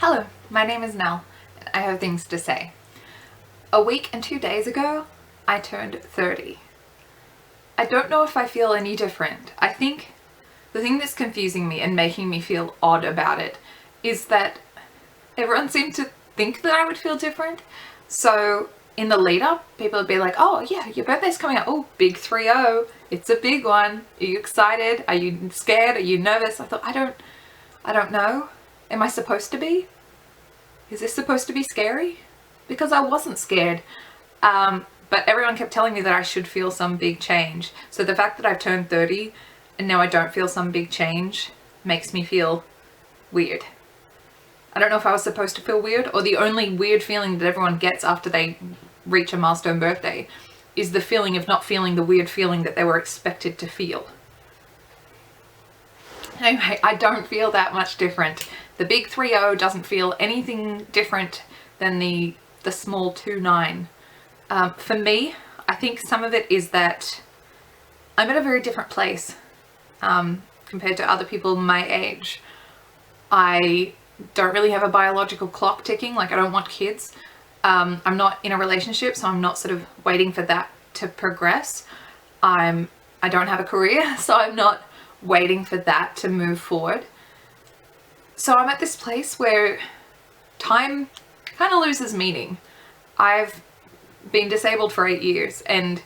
Hello, my name is Nell, and I have things to say. A week and 2 days ago, I turned 30. I don't know if I feel any different. I think the thing that's confusing me and making me feel odd about it is that everyone seemed to think that I would feel different. So in the lead up, people would be like, oh yeah, your birthday's coming up. Oh, big 3-0. It's a big one. Are you excited? Are you scared? Are you nervous? I thought, I don't know. Am I supposed to be? Is this supposed to be scary? Because I wasn't scared. But everyone kept telling me that I should feel some big change. So the fact that I've turned 30 and now I don't feel some big change makes me feel weird. I don't know if I was supposed to feel weird, or the only weird feeling that everyone gets after they reach a milestone birthday is the feeling of not feeling the weird feeling that they were expected to feel. Anyway, I don't feel that much different. The big 3-0 doesn't feel anything different than the small 2-9. For me, I think some of it is that I'm at a very different place compared to other people my age. I don't really have a biological clock ticking, like I don't want kids. I'm not in a relationship, so I'm not sort of waiting for that to progress. I don't have a career, so I'm not waiting for that to move forward. So I'm at this place where time kind of loses meaning. I've been disabled for 8 years, and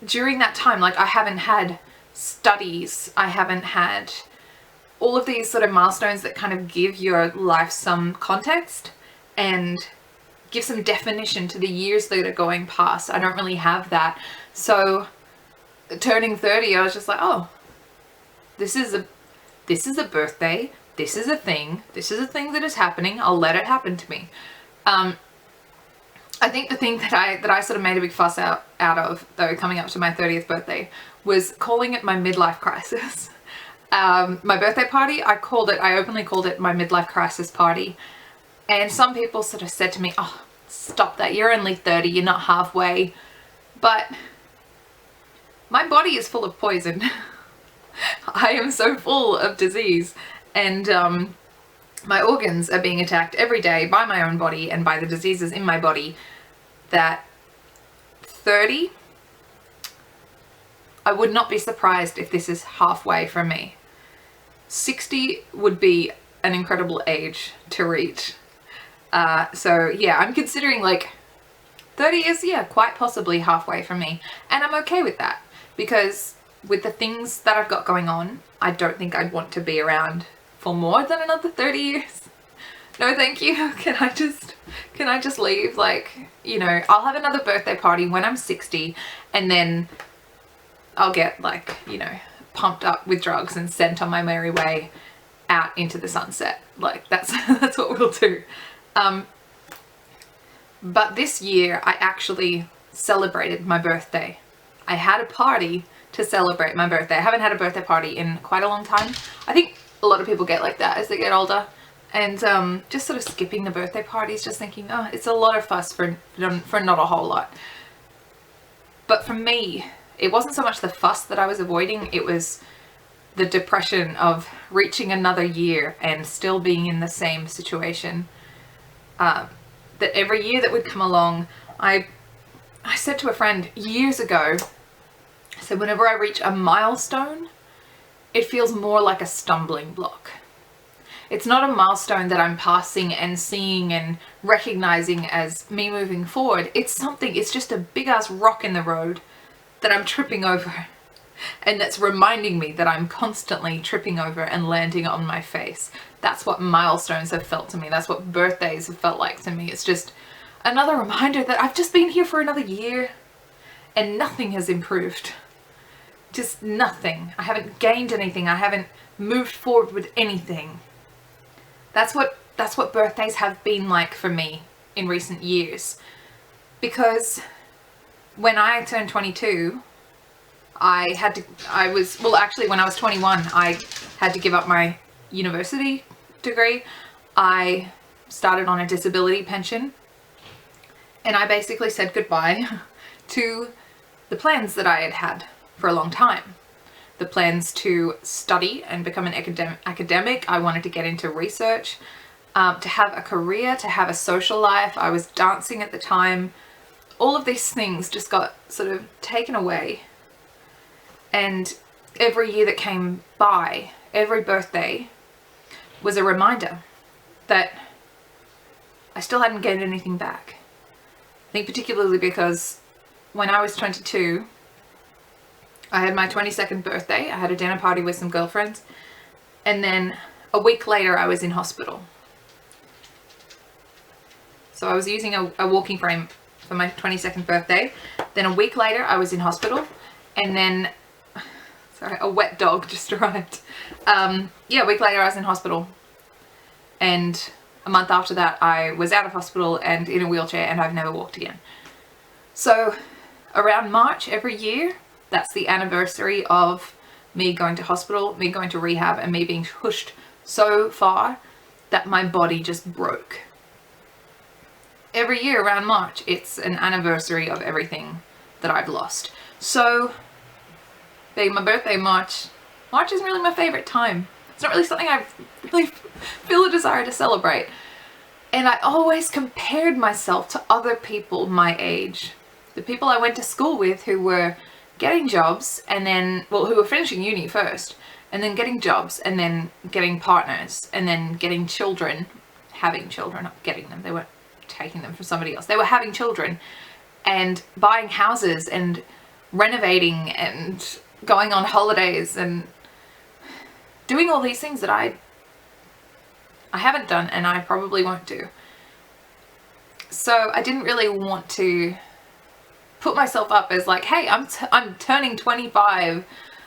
during that time, like, I haven't had studies, I haven't had all of these sort of milestones that kind of give your life some context and give some definition to the years that are going past. I don't really have that. So turning 30, I was just like, oh, this is a birthday, this is a thing that is happening, I'll let it happen to me. I think the thing that I sort of made a big fuss out of, though, coming up to my 30th birthday, was calling it my midlife crisis. My birthday party, I openly called it my midlife crisis party. And some people sort of said to me, oh, stop that, you're only 30, you're not halfway. But my body is full of poison. I am so full of disease, and my organs are being attacked every day by my own body and by the diseases in my body, that 30, I would not be surprised if this is halfway from me. 60 would be an incredible age to reach. So yeah, I'm considering like 30 is, yeah, quite possibly halfway from me. And I'm okay with that, because with the things that I've got going on, I don't think I'd want to be around for more than another 30 years. No, thank you. Can I just leave? Like, you know, I'll have another birthday party when I'm 60, and then I'll get, like, you know, pumped up with drugs and sent on my merry way out into the sunset. Like, that's what we'll do. But this year I actually celebrated my birthday. I had a party to celebrate my birthday. I haven't had a birthday party in quite a long time. I think a lot of people get like that as they get older, and just sort of skipping the birthday parties, just thinking, oh, it's a lot of fuss for not a whole lot. But for me, it wasn't so much the fuss that I was avoiding, it was the depression of reaching another year and still being in the same situation. That every year that would come along, I said to a friend years ago, I said, whenever I reach a milestone, it feels more like a stumbling block. It's not a milestone that I'm passing and seeing and recognizing as me moving forward. It's just a big ass rock in the road that I'm tripping over. And that's reminding me that I'm constantly tripping over and landing on my face. That's what milestones have felt to me. That's what birthdays have felt like to me. It's just another reminder that I've just been here for another year and nothing has improved. Just nothing. I haven't gained anything. I haven't moved forward with anything. That's what birthdays have been like for me in recent years. Because when I turned 22, when I was 21, I had to give up my university degree. I started on a disability pension, and I basically said goodbye to the plans that I had had for a long time. the plans to study and become an academic. I wanted to get into research, to have a career, to have a social life. I was dancing at the time. All of these things just got sort of taken away. And every year that came by, every birthday was a reminder that I still hadn't gained anything back. I think particularly because when I was 22, I had my 22nd birthday. I had a dinner party with some girlfriends, and then a week later I was in hospital. So I was using a walking frame for my 22nd birthday. Then a week later I was in hospital, and then, sorry, a wet dog just arrived. Yeah, a week later I was in hospital, and a month after that I was out of hospital and in a wheelchair, and I've never walked again. So around March every year, that's the anniversary of me going to hospital, me going to rehab, and me being pushed so far that my body just broke. Every year around March, it's an anniversary of everything that I've lost. So, being my birthday, March isn't really my favorite time. It's not really something I really feel a desire to celebrate. And I always compared myself to other people my age. The people I went to school with who were getting jobs and then, well, who were finishing uni first, and then getting jobs, and then getting partners, and then getting children, having children, not getting them, they weren't taking them from somebody else. They were having children and buying houses and renovating and going on holidays and doing all these things that I haven't done, and I probably won't do. So I didn't really want to put myself up as like, hey, I'm turning 25.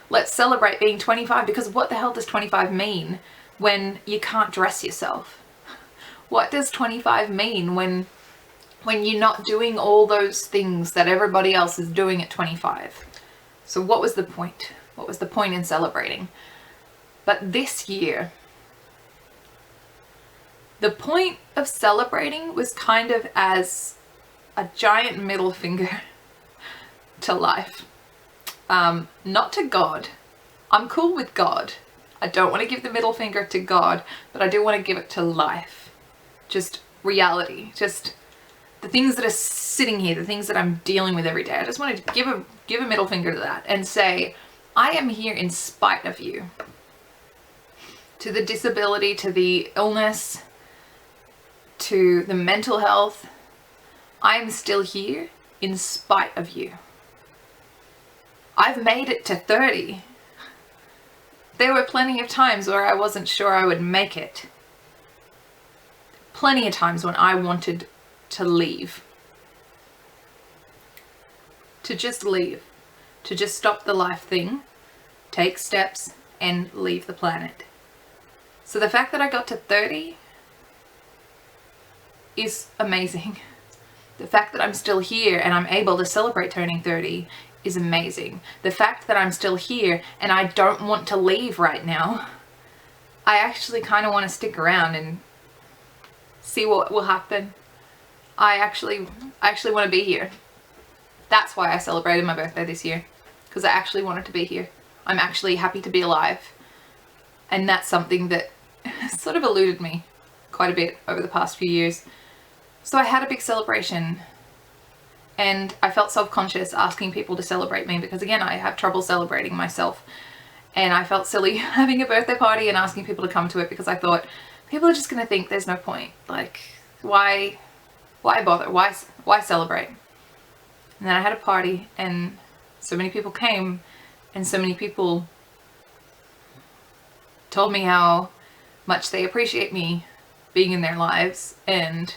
Let's celebrate being 25, because what the hell does 25 mean when you can't dress yourself? What does 25 mean when you're not doing all those things that everybody else is doing at 25? So what was the point? What was the point in celebrating? But this year, the point of celebrating was kind of as a giant middle finger to life. Not to God. I'm cool with God. I don't want to give the middle finger to God, but I do want to give it to life. Just reality. Just the things that are sitting here, the things that I'm dealing with every day. I just want to give a middle finger to that and say, I am here in spite of you. To the disability, to the illness, to the mental health, I am still here in spite of you. I've made it to 30. There were plenty of times where I wasn't sure I would make it. Plenty of times when I wanted to leave. To just leave. To just stop the life thing, take steps, and leave the planet. So the fact that I got to 30 is amazing. The fact that I'm still here and I'm able to celebrate turning 30 is amazing. The fact that I'm still here and I don't want to leave right now, I actually kind of want to stick around and see what will happen. I actually want to be here. That's why I celebrated my birthday this year, because I actually wanted to be here. I'm actually happy to be alive. And that's something that sort of eluded me quite a bit over the past few years. So I had a big celebration, and I felt self-conscious asking people to celebrate me, because again, I have trouble celebrating myself. And I felt silly having a birthday party and asking people to come to it, because I thought people are just going to think there's no point. Like, why bother? Why celebrate? And then I had a party, and so many people came, and so many people told me how much they appreciate me being in their lives, and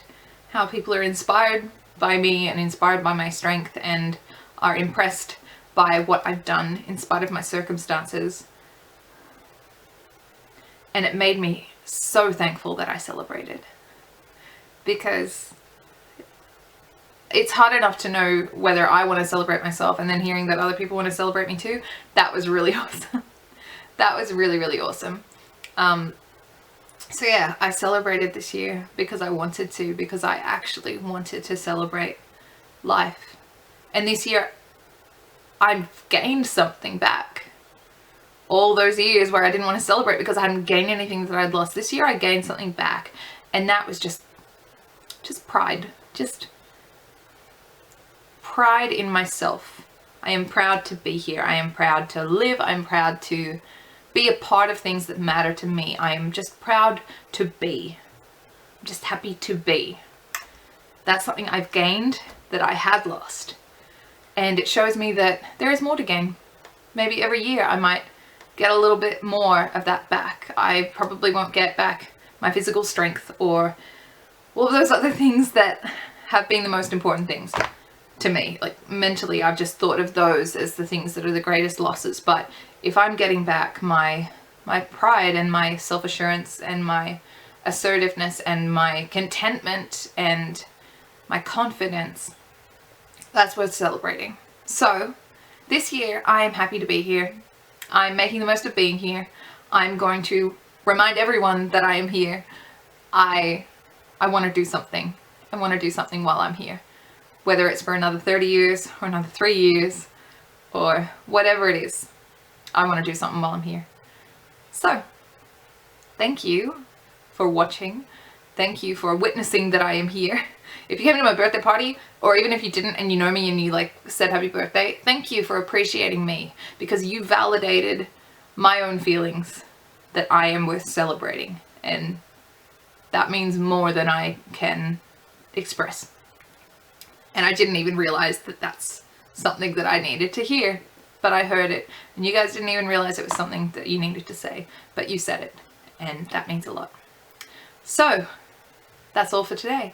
how people are inspired by me and inspired by my strength and are impressed by what I've done in spite of my circumstances. And it made me so thankful that I celebrated, because it's hard enough to know whether I want to celebrate myself, and then hearing that other people want to celebrate me too, that was really awesome. That was really, really awesome. So yeah, I celebrated this year because I wanted to, because I actually wanted to celebrate life. And this year, I've gained something back. all those years where I didn't want to celebrate because I hadn't gained anything that I'd lost. This year I gained something back, and that was just pride. Just pride in myself. I am proud to be here. I am proud to live. I'm proud to be a part of things that matter to me. I am just proud to be. I'm just happy to be. That's something I've gained that I had lost. And it shows me that there is more to gain. Maybe every year I might get a little bit more of that back. I probably won't get back my physical strength or all of those other things that have been the most important things to me. Like mentally, I've just thought of those as the things that are the greatest losses. But if I'm getting back my pride and my self-assurance and my assertiveness and my contentment and my confidence, that's worth celebrating. So this year I am happy to be here. I'm making the most of being here. I'm going to remind everyone that I am here. I want to do something. I want to do something while I'm here. Whether it's for another 30 years or another 3 years or whatever it is, I want to do something while I'm here. So, thank you for watching. Thank you for witnessing that I am here. If you came to my birthday party, or even if you didn't and you know me and you like said happy birthday, thank you for appreciating me, because you validated my own feelings that I am worth celebrating, and that means more than I can express. And I didn't even realize that that's something that I needed to hear, but I heard it, and you guys didn't even realize it was something that you needed to say, but you said it, and that means a lot. So that's all for today.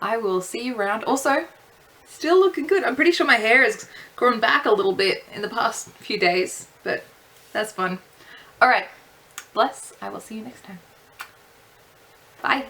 I will see you around. Also, still looking good. I'm pretty sure my hair has grown back a little bit in the past few days, but that's fun. All right, bless. I will see you next time. Bye.